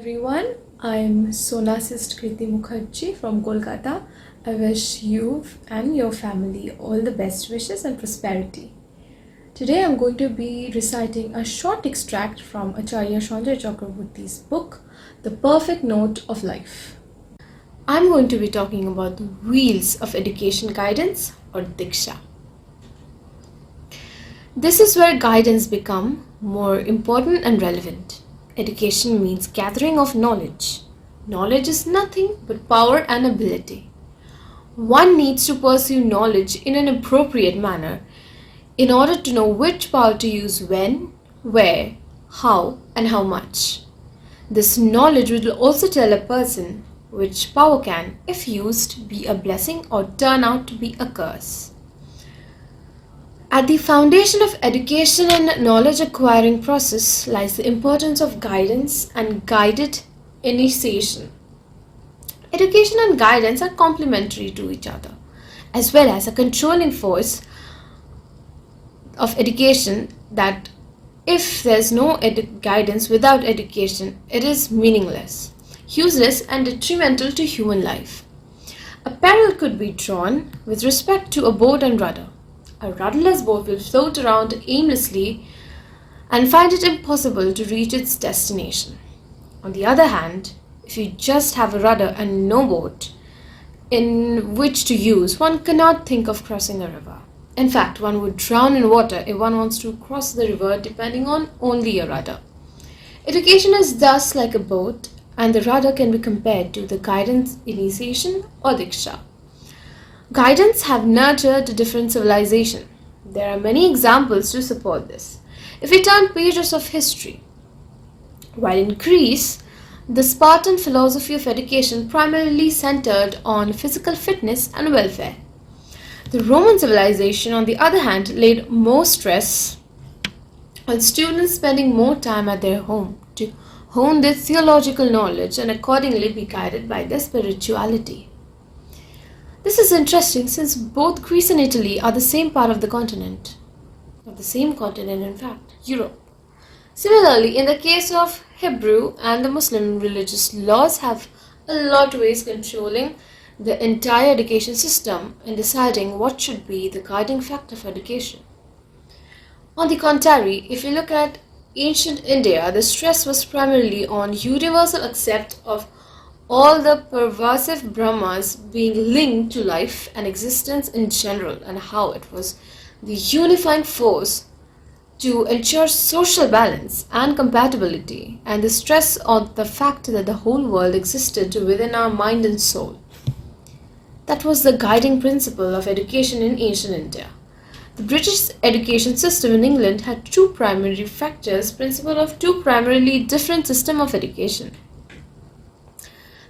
everyone, I'm Sonusist Kriti Mukherjee from Kolkata. I wish you and your family all the best wishes and prosperity. Today I'm going to be reciting a short extract from Acharya Sanjay Chakraborty's book, The Perfect Note of Life. I'm going to be talking about the wheels of education guidance or Dikhsha. This is where guidance become more important and relevant. Education means gathering of knowledge. Knowledge is nothing but power and ability. One needs to pursue knowledge in an appropriate manner in order to know which power to use when, where, how, and how much. This knowledge will also tell a person which power can, if used, be a blessing or turn out to be a curse. At the foundation of education and knowledge acquiring process lies the importance of guidance and guided initiation. Education and guidance are complementary to each other, as well as a controlling force of education that if there's no guidance without education, it is meaningless, useless and detrimental to human life. A parallel could be drawn with respect to a boat and rudder. A rudderless boat will float around aimlessly and find it impossible to reach its destination. On the other hand, if you just have a rudder and no boat in which to use, one cannot think of crossing a river. In fact, one would drown in water if one wants to cross the river depending on only a rudder. Education is thus like a boat, and the rudder can be compared to the guidance initiation or Diksha. Guidance have nurtured a different civilization. There are many examples to support this. If we turn pages of history, while in Greece, the Spartan philosophy of education primarily centered on physical fitness and welfare. The Roman civilization, on the other hand, laid more stress on students spending more time at their home to hone their theological knowledge and accordingly be guided by their spirituality. This is interesting since both Greece and Italy are the same part of the continent. Of the same continent, in fact, Europe. Similarly, in the case of Hebrew and the Muslim, religious laws have a lot of ways controlling the entire education system and deciding what should be the guiding factor of education. On the contrary, if you look at ancient India, the stress was primarily on universal accept of all the pervasive Brahmas being linked to life and existence in general, and how it was the unifying force to ensure social balance and compatibility, and the stress on the fact that the whole world existed within our mind and soul. That was the guiding principle of education in ancient India. The British education system in England had two primary factors, principle of two primarily different systems of education.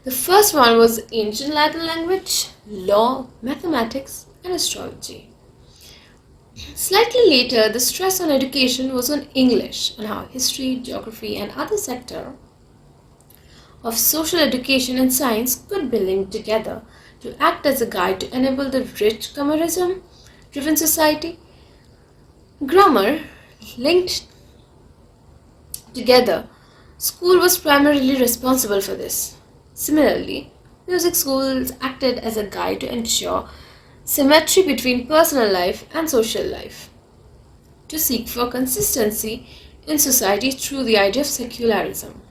The first one was ancient Latin language, law, mathematics, and astrology. Slightly later, the stress on education was on English and how history, geography, and other sectors of social education and science could be linked together to act as a guide to enable the rich commercialism-driven society. Grammar linked together, school was primarily responsible for this. Similarly, music schools acted as a guide to ensure symmetry between personal life and social life, to seek for consistency in society through the idea of secularism.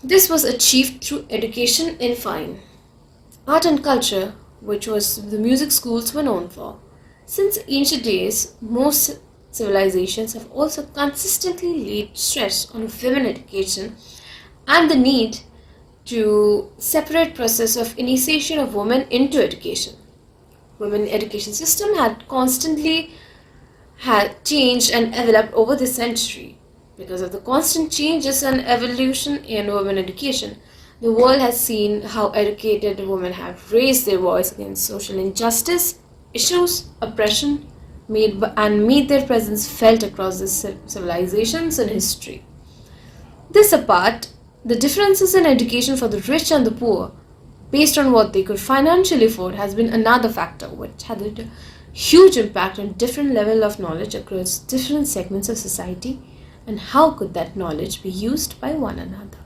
This was achieved through education in fine art and culture, which was the music schools were known for. Since ancient days, most civilizations have also consistently laid stress on women education and the need to separate process of initiation of women into education. Women education system had constantly changed and developed over the century. Because of the constant changes and evolution in women education, the world has seen how educated women have raised their voice against social injustice, issues, oppression, made their presence felt across the civilizations and history. This apart, the differences in education for the rich and the poor, based on what they could financially afford, has been another factor which had a huge impact on different level of knowledge across different segments of society And how could that knowledge be used by one another?